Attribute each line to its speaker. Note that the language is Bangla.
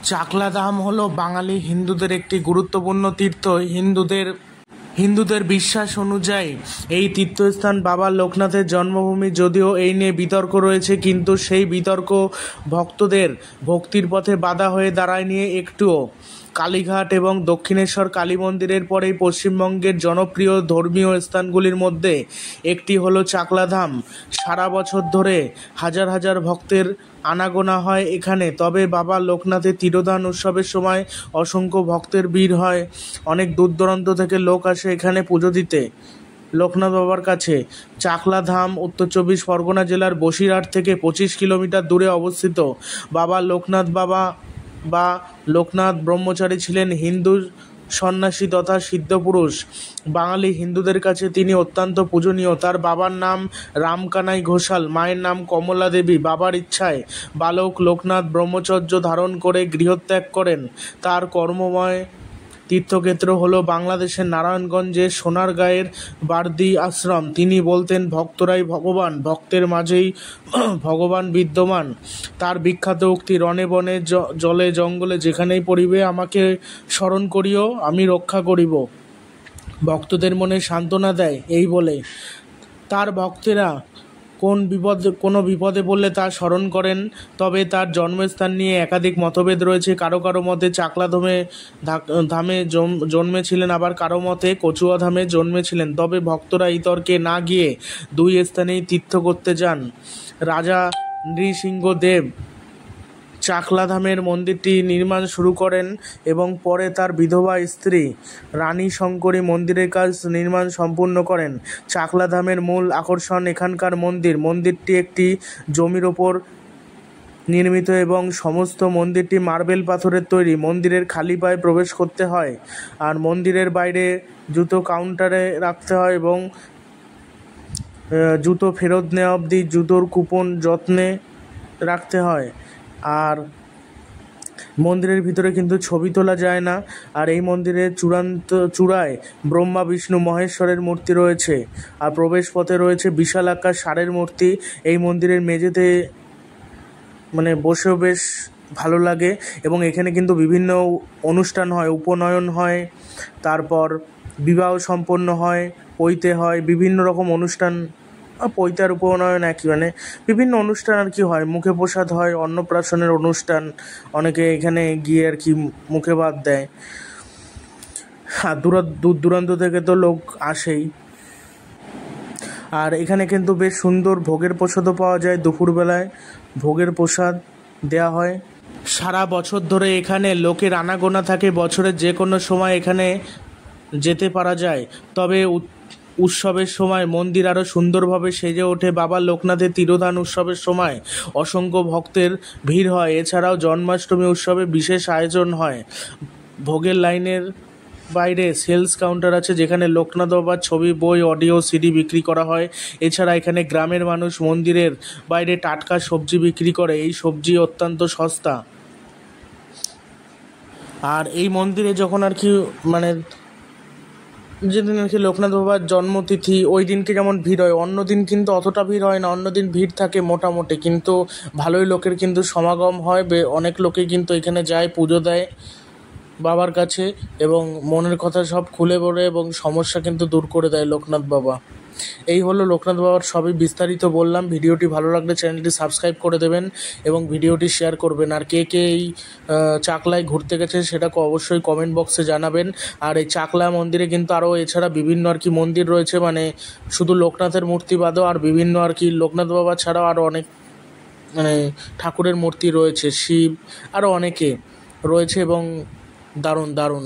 Speaker 1: চাকলা ধাম হলো বাঙালি হিন্দুদের একটি গুরুত্বপূর্ণ তীর্থ। হিন্দুদের বিশ্বাস অনুযায়ী এই তীর্থস্থান বাবা লোকনাথের জন্মভূমি। যদিও এই নিয়ে বিতর্ক রয়েছে, কিন্তু সেই বিতর্ক ভক্তদের ভক্তির পথে বাধা হয়ে দাঁড়ায়নি একটুও। কালীঘাট এবং দক্ষিণেশ্বর কালী মন্দিরের পরেই পশ্চিমবঙ্গের জনপ্রিয় ধর্মীয় স্থানগুলির মধ্যে একটি হলো চাকলা ধাম। সারা বছর ধরে হাজার হাজার ভক্তের আনাগোনা হয় এখানে। তবে বাবা লোকনাথের তিরোধান উৎসবের সময় অসংখ্য ভক্তের ভিড় হয়। অনেক দূর দূরান্ত থেকে লোক আসে এখানে পুজো দিতে লোকনাথ বাবার কাছে। চাকলা ধাম উত্তর চব্বিশ পরগনা জেলার বসিরহাট থেকে 25 কিলোমিটার দূরে অবস্থিত। বাবা লোকনাথ বা লোকনাথ ব্রহ্মচারী ছিলেন হিন্দু সন্ন্যাসী তথা সিদ্ধপুরুষ। বাঙালি হিন্দুদের কাছে তিনি অত্যন্ত পূজনীয়। তার বাবার নাম রামকানাই ঘোষাল, মায়ের নাম কমলা দেবী। বাবার ইচ্ছায় বালক লোকনাথ ব্রহ্মচর্য ধারণ করে গৃহত্যাগ করেন। তার কর্মময় তীর্থক্ষেত্র হলো বাংলাদেশের নারায়ণগঞ্জের সোনারগাঁয়ের বারদি আশ্রম। তিনি বলতেন, ভক্তরাই ভগবান, ভক্তের মাঝেই ভগবান বিদ্যমান। তার বিখ্যাত উক্তি, রণে বনে জলে জঙ্গলে যেখানেই পড়িবে আমাকে স্মরণ করিও, আমি রক্ষা করিব। ভক্তদের মনে সান্ত্বনা দেয় এই বলে। তার ভক্তেরা কোনো বিপদে পড়লে তা স্মরণ করেন। তবে তার জন্মস্থান নিয়ে একাধিক মতভেদ রয়েছে। কারো কারো মতে চাকলা ধামে জন্মেছিলেন, আবার কারো মতে কচুয়া ধামে জন্মেছিলেন। তবে ভক্তরা এই তর্কে না গিয়ে দুই স্থানেই তীর্থ করতে যান। রাজা নৃসিংহদেব চাকলা ধামের মন্দিরটি নির্মাণ শুরু করেন এবং পরে তার বিধবা স্ত্রী রানী শঙ্করী মন্দিরের কাজ নির্মাণ সম্পূর্ণ করেন। চাকলা ধামের মূল আকর্ষণ এখানকার মন্দিরটি একটি জমির ওপর নির্মিত এবং সমস্ত মন্দিরটি মার্বেল পাথরের তৈরি। মন্দিরের খালি পায়ে প্রবেশ করতে হয়, আর মন্দিরের বাইরে জুতো কাউন্টারে রাখতে হয় এবং জুতো ফেরত নেওয়া অবধি জুতোর কুপন যত্নে রাখতে হয়। আর মন্দিরের ভিতরে কিন্তু ছবি তোলা যায় না। আর এই মন্দিরের চূড়ায় ব্রহ্মা বিষ্ণু মহেশ্বরের মূর্তি রয়েছে, আর প্রবেশ পথে রয়েছে বিশালাকার ষাঁড়ের মূর্তি। এই মন্দিরের মেঝেতে বসেও বেশ ভালো লাগে এবং এখানে কিন্তু বিভিন্ন অনুষ্ঠান হয়, উপনয়ন হয়, তারপর বিবাহ সম্পন্ন হয়, পৈতে হয়, বিভিন্ন রকম অনুষ্ঠান। পৈতার উপনয়ন একই, বিভিন্ন অনুষ্ঠান আর কি হয়। মুখে প্রসাদ হয়, অন্নপ্রাশনের অনুষ্ঠান, অনেকে এখানে গিয়ে আর কি মুখে ভাত দেয়। আর দূর দূরান্ত থেকে তো লোক আসেই। আর এখানে কিন্তু বেশ সুন্দর ভোগের প্রসাদও পাওয়া যায়। দুপুরবেলায় ভোগের প্রসাদ দেয়া হয়। সারা বছর ধরে এখানে লোকের আনাগোনা থাকে। বছরের যে কোনো সময় এখানে যেতে পারা যায়। তবে উৎসবের সময় মন্দির আরও সুন্দরভাবে সেজে ওঠে। বাবা লোকনাথের তিরোধান উৎসবের সময় অসংখ্য ভক্তের ভিড় হয়। এছাড়াও জন্মাষ্টমী উৎসবে বিশেষ আয়োজন হয়। ভোগের লাইনের বাইরে সেলস কাউন্টার আছে, যেখানে লোকনাথ বাবার ছবি, বই, অডিও, সিডি বিক্রি করা হয়। এছাড়া এখানে গ্রামের মানুষ মন্দিরের বাইরে টাটকা সবজি বিক্রি করে। এই সবজি অত্যন্ত সস্তা। আর এই মন্দিরে যখন আর কি যেদিন আর কি লোকনাথ বাবার জন্মতিথি, ওই দিনকে যেমন ভিড় হয়, অন্য দিন কিন্তু অতটা ভিড় হয় না। অন্য দিন ভিড় থাকে মোটামুটি, কিন্তু ভালোই লোকের কিন্তু সমাগম হয়। অনেক লোকে কিন্তু এখানে যায়, পুজো দেয় বাবার কাছে এবং মনের কথা সব খুলে বলে এবং সমস্যা কিন্তু দূর করে দেয় লোকনাথ বাবা। এই হলো লোকনাথ বাবার সবই বিস্তারিত বললাম। ভিডিওটি ভালো লাগলে চ্যানেলটি সাবস্ক্রাইব করে দেবেন এবং ভিডিওটি শেয়ার করবেন। আর কে কে এই চাকলায় ঘুরতে গেছে সেটাকে অবশ্যই কমেন্ট বক্সে জানাবেন। আর এই চাকলা মন্দিরে কিন্তু আরও এছাড়া বিভিন্ন আর কি মন্দির রয়েছে, শুধু লোকনাথের মূর্তি বাদও আর বিভিন্ন আর কি লোকনাথ বাবা ছাড়াও আরও অনেক ঠাকুরের মূর্তি রয়েছে, শিব আরও অনেকে রয়েছে এবং দারুণ দারুণ।